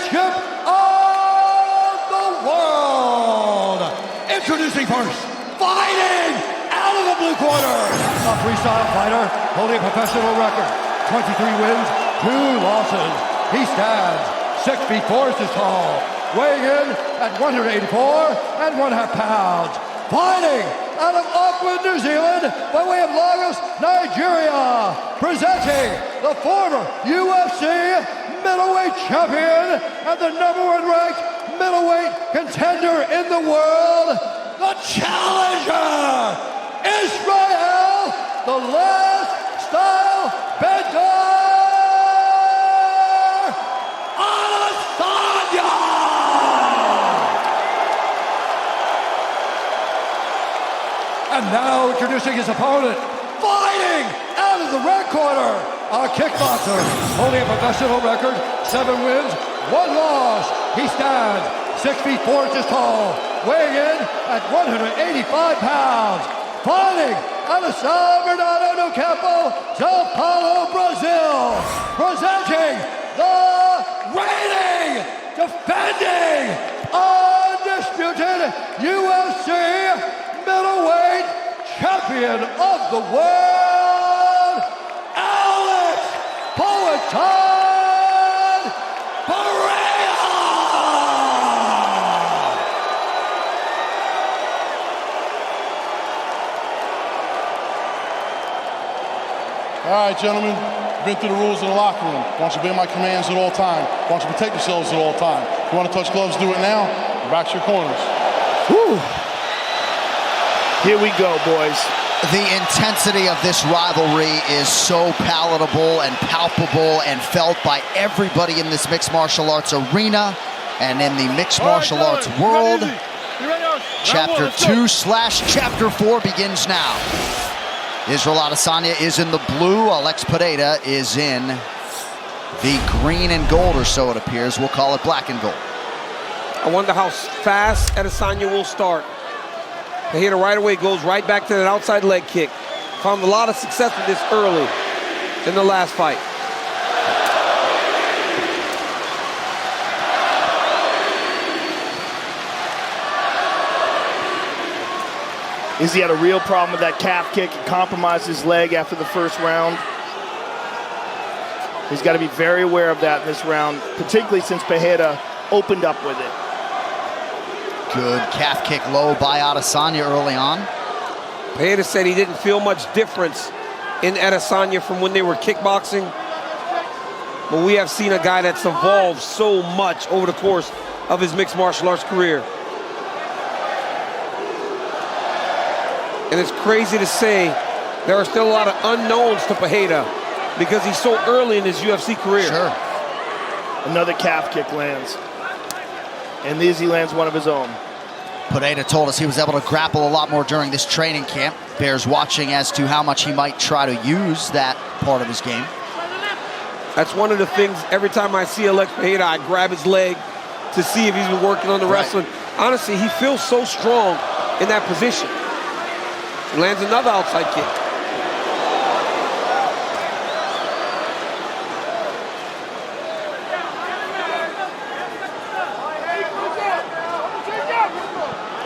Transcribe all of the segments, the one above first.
Championship of the world. Introducing first, fighting out of the blue corner, a freestyle fighter holding a professional record, 23 wins, 2 losses. He stands 6 feet 4 inches tall, weighing in at 184.5 pounds. Fighting out of Auckland, New Zealand, by way of Lagos, Nigeria, presenting the former UFC middleweight champion and the #1 ranked middleweight contender in the world, the challenger, Israel, the last style bender, Adesanya! And now introducing his opponent, fighting out of the red corner, a kickboxer holding a professional record, 7 wins, 1 loss. He stands 6 feet 4 inches tall, weighing in at 185 pounds. Fighting out of São Bernardo do Campo, Sao Paulo, Brazil, presenting the reigning, defending, undisputed UFC middleweight champion of the world, Alex Poetan Pereira! All right, gentlemen, been through the rules in the locker room. I want you to obey my commands at all times. I want you to protect yourselves at all times. If you want to touch gloves, do it now. Back to your corners. Woo. Here we go, boys. The intensity of this rivalry is so palatable and palpable and felt by everybody in this mixed martial arts arena and in the mixed martial arts world. Chapter 2/Chapter 4 begins now. Israel Adesanya is in the blue. Alex Pereira is in the green and gold, or so it appears. We'll call it black and gold. I wonder how fast Adesanya will start. Pereira right away goes right back to that outside leg kick. Found a lot of success with this early in the last fight. Izzy had a real problem with that calf kick. He compromised his leg after the first round. He's got to be very aware of that in this round, particularly since Pereira opened up with it. Good calf kick low by Adesanya early on. Pereira said he didn't feel much difference in Adesanya from when they were kickboxing. But we have seen a guy that's evolved so much over the course of his mixed martial arts career. And it's crazy to say there are still a lot of unknowns to Pereira because he's so early in his UFC career. Sure. Another calf kick lands. And Izzy lands one of his own. Pereira told us he was able to grapple a lot more during this training camp. Bears watching as to how much he might try to use that part of his game. That's one of the things, every time I see Alex Pereira, I grab his leg to see if he's been working on the wrestling. Honestly, he feels so strong in that position. He lands another outside kick.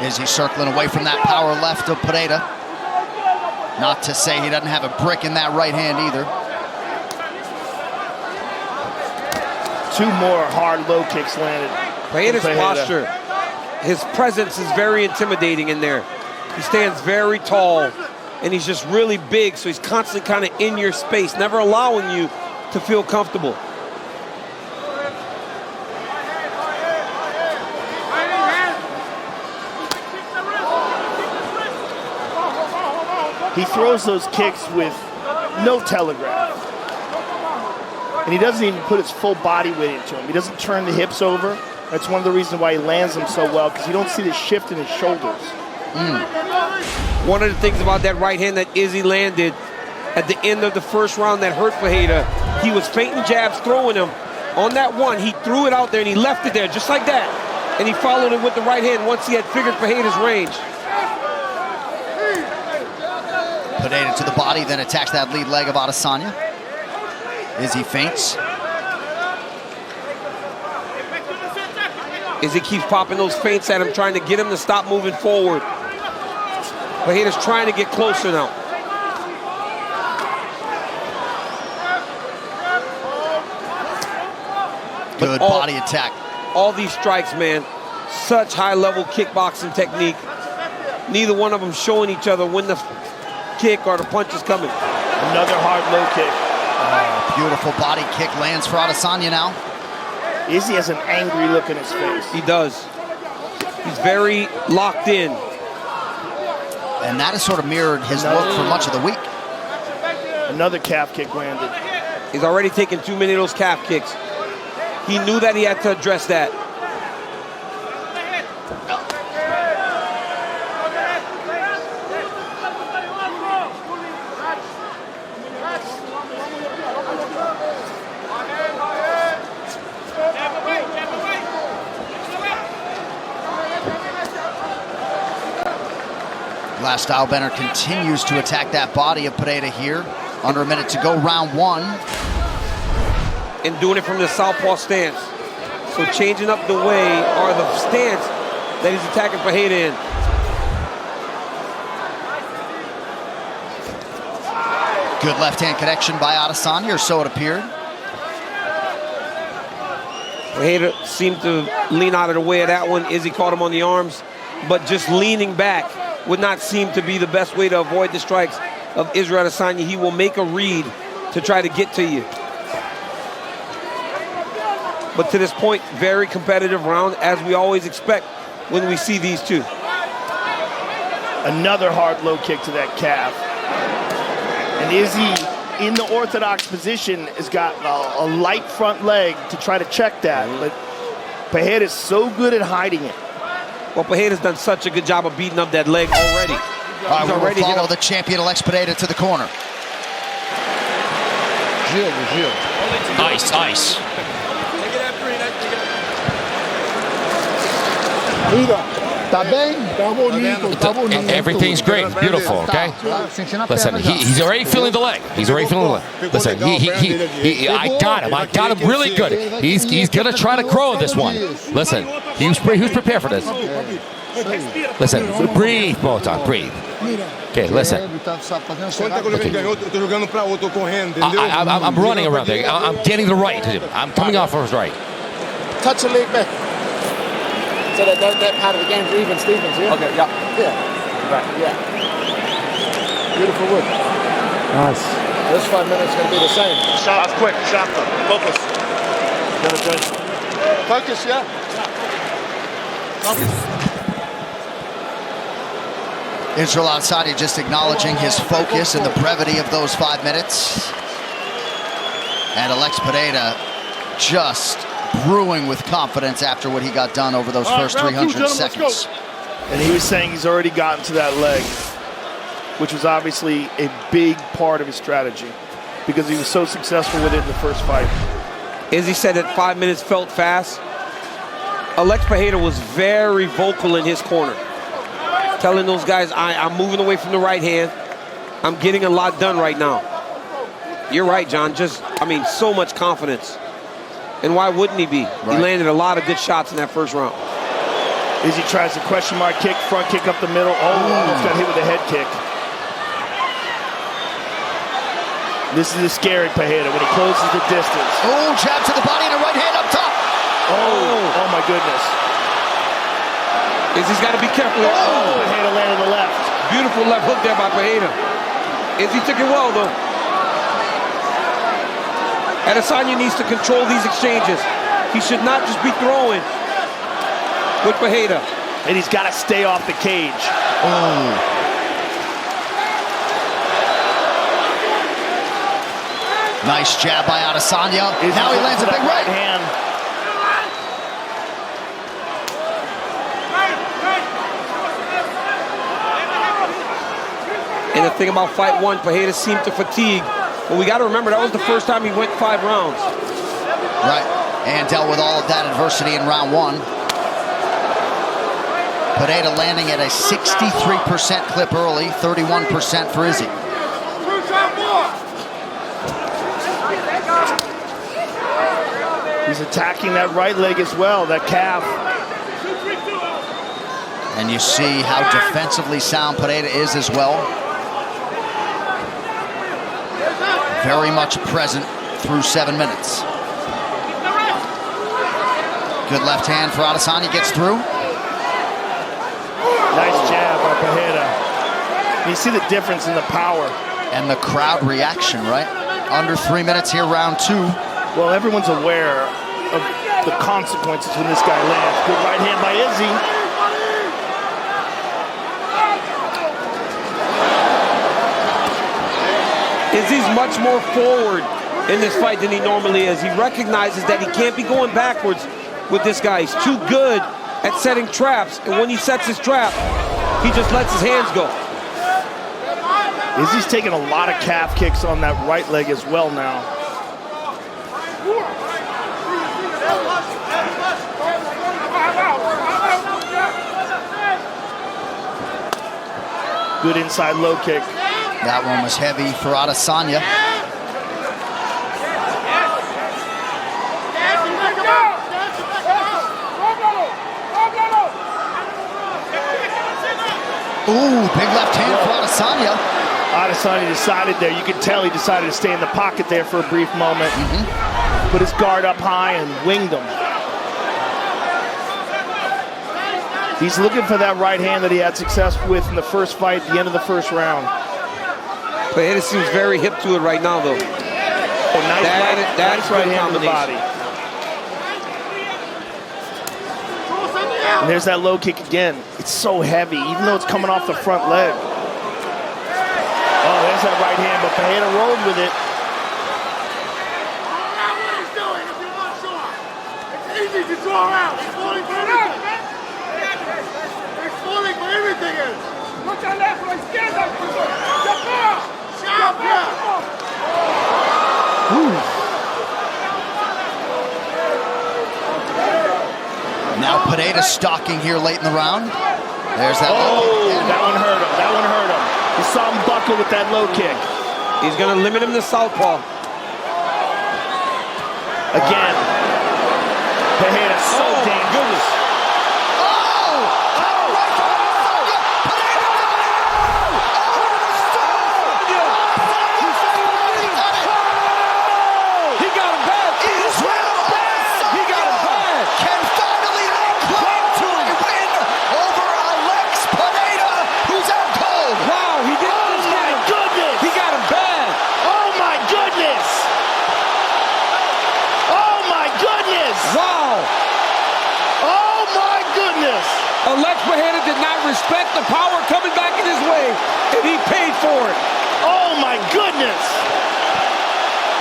Izzy circling away from that power left of Pereira. Not to say he doesn't have a brick in that right hand either. 2 more hard low kicks landed. Pereira's posture, his presence is very intimidating in there. He stands very tall, and he's just really big, so he's constantly kind of in your space, never allowing you to feel comfortable. He throws those kicks with no telegraph. And he doesn't even put his full body weight into him. He doesn't turn the hips over. That's one of the reasons why he lands them so well, because you don't see the shift in his shoulders. One of the things about that right hand that Izzy landed at the end of the first round that hurt Pereira, he was feinting jabs, throwing them. On that one, he threw it out there and he left it there just like that. And he followed it with the right hand once he had figured Pereira's range. Pereira to the body, then attacks that lead leg of Adesanya. Izzy feints. Izzy keeps popping those feints at him, trying to get him to stop moving forward. Pereira's trying to get closer now. Good body attack. All these strikes, man, such high-level kickboxing technique. Neither one of them showing each other when the kick or the punch is coming. Another hard low kick. Beautiful body kick lands for Adesanya now. Izzy has an angry look in his face. He does. He's very locked in. And that has sort of mirrored his look for much of the week. Another calf kick landed. He's already taken too many of those calf kicks. He knew that he had to address that. Last Stylebender continues to attack that body of Pereira here. Under a minute to go, round one. And doing it from the southpaw stance. So changing up the way or the stance that he's attacking Pereira in. Good left-hand connection by Adesanya, or so it appeared. Pereira seemed to lean out of the way of that one. Izzy caught him on the arms, but just leaning back would not seem to be the best way to avoid the strikes of Israel Adesanya. He will make a read to try to get to you. But to this point, very competitive round, as we always expect when we see these two. Another hard low kick to that calf. And Izzy, in the orthodox position, has got a light front leg to try to check that. But Pereira is so good at hiding it. Well, Pereira's done such a good job of beating up that leg already. All right, we will follow the champion, Alex Pereira, to the corner. Ice, ice. Everything's great, beautiful, okay? Listen, he's already feeling the leg. He's already feeling the leg. Listen, I got him really good. He's gonna try to grow this one. Listen, he was prepared for this. Listen, breathe, Moton, breathe. Okay, listen. I'm running around there. I'm getting the right to him. I'm coming off of his right. Touch the leg back. So that part of the game for even Stevens, yeah? Okay, yeah. Yeah. Right. Yeah. Beautiful work. Nice. This 5 minutes is going to be the same. Shot quick, sharp. Focus. Focus, yeah. Israel Adesanya just acknowledging his focus and the brevity of those 5 minutes. And Alex Pereira just brewing with confidence after what he got done over those first 300 seconds. And he was saying he's already gotten to that leg, which was obviously a big part of his strategy because he was so successful with it in the first fight. Izzy said that 5 minutes felt fast. Alex Pereira was very vocal in his corner, telling those guys, I'm moving away from the right hand. I'm getting a lot done right now. You're right, John. So much confidence. And why wouldn't he be? Right. He landed a lot of good shots in that first round. Izzy tries the question mark kick, front kick up the middle. Almost got hit with a head kick. This is a scary Pereira when he closes the distance. Oh, jab to the body and a right hand up top. Oh my goodness. Izzy's got to be careful. Pereira landed the left. Beautiful left hook there by Pereira. Izzy took it well, though. Adesanya needs to control these exchanges. He should not just be throwing with Pereira. And he's got to stay off the cage. Nice jab by Adesanya. Now he lands a big right hand. And the thing about fight one, Pereira seemed to fatigue. But we got to remember, that was the first time he went 5 rounds. Right, and dealt with all of that adversity in round one. Pereira landing at a 63% clip early, 31% for Izzy. He's attacking that right leg as well, that calf. And you see how defensively sound Pereira is as well. Very much present through 7 minutes. Good left hand for Adesanya, gets through. Nice jab by Pereira. You see the difference in the power. And the crowd reaction, right? Under 3 minutes here, round 2. Well, everyone's aware of the consequences when this guy lands. Good right hand by Izzy. Izzy's much more forward in this fight than he normally is. He recognizes that he can't be going backwards with this guy. He's too good at setting traps, and when he sets his trap, he just lets his hands go. Izzy's taking a lot of calf kicks on that right leg as well now. Good inside low kick. That one was heavy for Adesanya. Ooh, big left hand for Adesanya. Adesanya decided there, you could tell he decided to stay in the pocket there for a brief moment. Put his guard up high and winged him. He's looking for that right hand that he had success with in the first fight at the end of the first round. Pereira seems very hip to it right now, though. Oh, nice right hand to the body. And there's that low kick again. It's so heavy, even though it's coming off the front leg. Oh, there's that right hand, but Pereira rolled with it. It's easy to draw out. He's falling for everything. He's falling for everything. Look at that, la izquierda. Now Pereira stalking here late in the round. There's that. That one hurt him. That one hurt him. You saw him buckle with that low kick. He's going to limit him to southpaw. Again. Pereira so dangerous. Pereira did not respect the power coming back in his way, and he paid for it. Oh my goodness!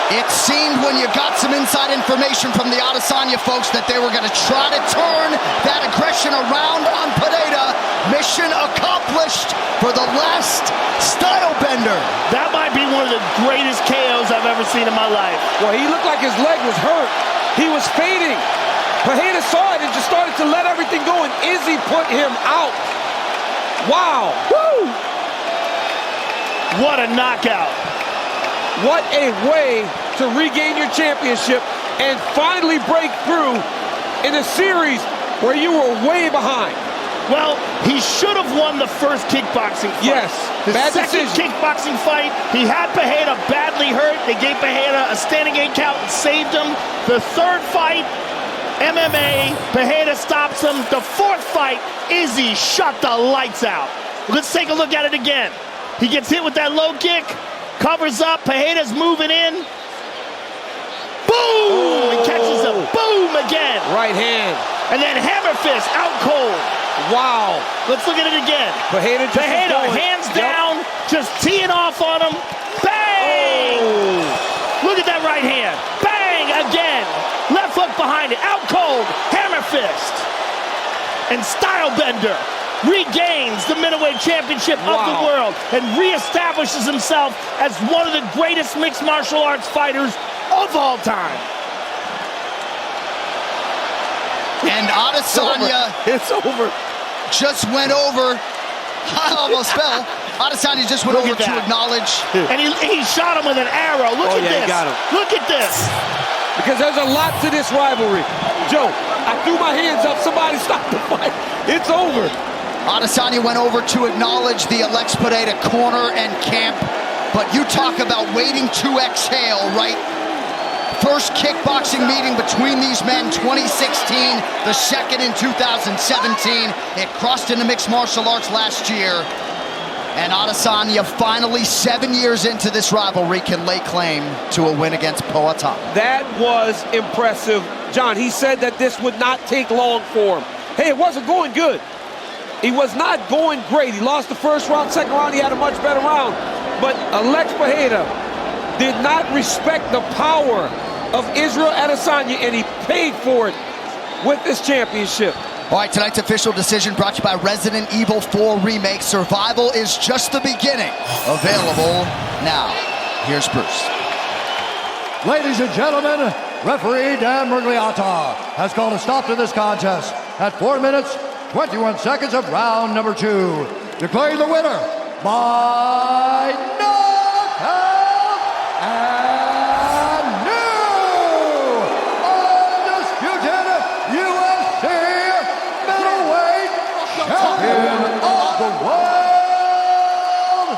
It seemed when you got some inside information from the Adesanya folks that they were going to try to turn that aggression around on Pereira. Mission accomplished for the last style bender. That might be one of the greatest KOs I've ever seen in my life. Well, he looked like his leg was hurt. He was fading. Pereira saw it and just started to let everything go, and Izzy put him out. Wow. Woo! What a knockout. What a way to regain your championship and finally break through in a series where you were way behind. Well, he should have won the first kickboxing fight. Yes, the bad second decision. Kickboxing fight, he had Pereira badly hurt. They gave Pereira a standing 8 count and saved him. The third fight, MMA, Pereira stops him. The fourth fight, Izzy shut the lights out. Let's take a look at it again. He gets hit with that low kick, covers up, Pereira's moving in. Boom! Oh. He catches him, boom again. Right hand. And then hammer fist, out cold. Wow. Let's look at it again. Pereira hands down, just teeing off on him. Bang! Oh. Look at that right hand. Bang again. Left hook behind it, out cold, hammer fist. And Stylebender regains the middleweight championship of the world and reestablishes himself as one of the greatest mixed martial arts fighters of all time. And Adesanya It's over. just went over. I almost fell. Adesanya just went over to acknowledge. And he shot him with an arrow. Look at this. He got him. Look at this. Because there's a lot to this rivalry. Joe, I threw my hands up. Somebody stop the fight. It's over. Adesanya went over to acknowledge the Alex Pereira corner and camp, but you talk about waiting to exhale, right? First kickboxing meeting between these men, 2016, the second in 2017. It crossed into mixed martial arts last year. And Adesanya, finally 7 years into this rivalry, can lay claim to a win against Poatan. That was impressive. John, he said that this would not take long for him. Hey, it wasn't going good. He was not going great. He lost the first round, second round, he had a much better round. But Alex Pereira did not respect the power of Israel Adesanya, and he paid for it with this championship. All right, tonight's official decision brought to you by Resident Evil 4 Remake. Survival is just the beginning. Available now. Here's Bruce. Ladies and gentlemen, referee Dan Murgliata has called a stop to this contest at 4 minutes, 21 seconds of round number 2. Declaring the winner by knockout and new undisputed UFC middleweight champion of the world,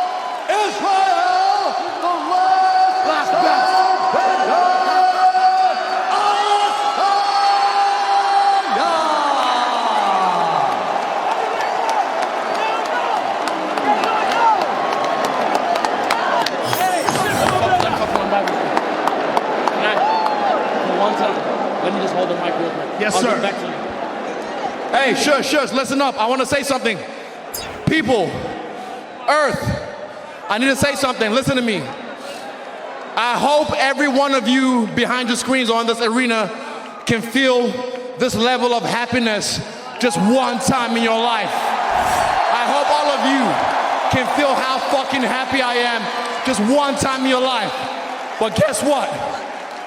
Israel, the last bender, Let me just hold the mic real quick. Yes, I'll sir. get back to you. Hey, shush, listen up. I want to say something. People, Earth, I need to say something. Listen to me. I hope every one of you behind your screens or in this arena can feel this level of happiness just one time in your life. I hope all of you can feel how fucking happy I am just one time in your life. But guess what?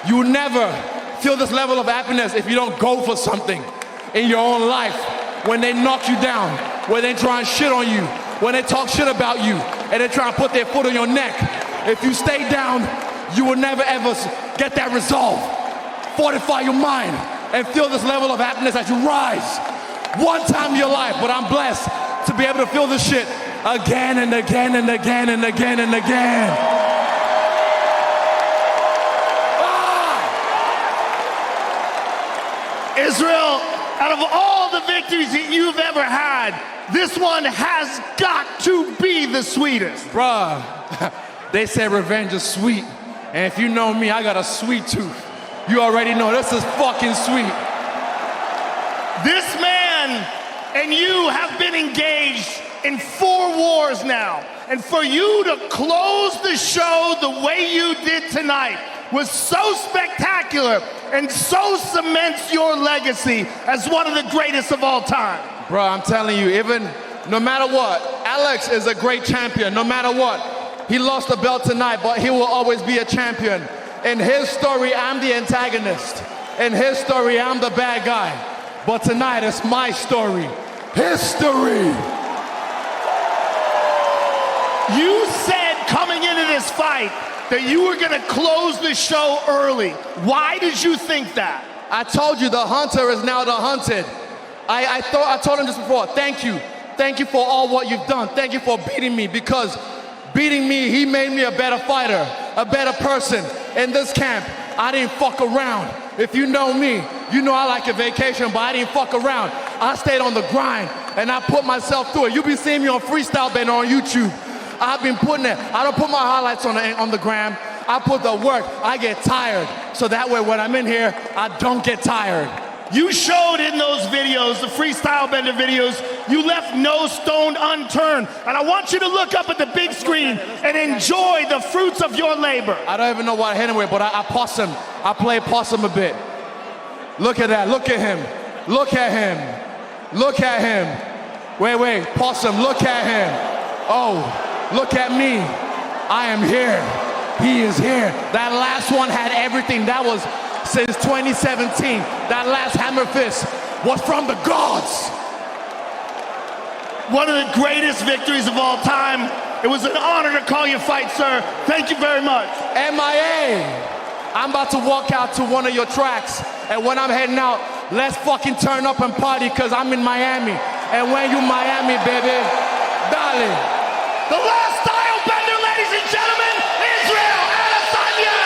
You will never feel this level of happiness if you don't go for something in your own life. When they knock you down, when they try and shit on you, when they talk shit about you, and they try and put their foot on your neck. If you stay down, you will never ever get that resolve. Fortify your mind and feel this level of happiness as you rise. One time in your life, but I'm blessed to be able to feel this shit again and again and again and again and again. Israel, out of all the victories that you've ever had, this one has got to be the sweetest. Bruh, they say revenge is sweet. And if you know me, I got a sweet tooth. You already know this is fucking sweet. This man and you have been engaged in 4 wars now. And for you to close the show the way you did tonight was so spectacular and so cements your legacy as one of the greatest of all time. Bro, I'm telling you, even no matter what, Alex is a great champion, no matter what. He lost the belt tonight, but he will always be a champion. In his story, I'm the antagonist. In his story, I'm the bad guy. But tonight, it's my story. History. You said coming into this fight that you were gonna close the show early. Why did you think that? I told you the hunter is now the hunted. I told him this before. Thank you. Thank you for all what you've done. Thank you for beating me, because beating me, he made me a better fighter, a better person. In this camp, I didn't fuck around. If you know me, you know I like a vacation, but I didn't fuck around. I stayed on the grind and I put myself through it. You be seeing me on Freestyle Band on YouTube. I've been putting it. I don't put my highlights on the gram. I put the work. I get tired. So that way when I'm in here, I don't get tired. You showed in those videos, the Freestyle Bender videos, you left no stone unturned. And I want you to look up at the big screen and enjoy the fruits of your labor. I don't even know what I hit him with, but I possum. I play possum a bit. Look at that. Look at him. Look at him. Look at him. Wait. Possum, look at him. Oh, look at me. I am here. He is here. That last one had everything. That was since 2017. That last hammer fist was from the gods. One of the greatest victories of all time. It was an honor to call you fight, sir. Thank you very much. MIA. I'm about to walk out to one of your tracks, and when I'm heading out, let's fucking turn up and party, because I'm in Miami. And when you Miami, baby, dale. The last style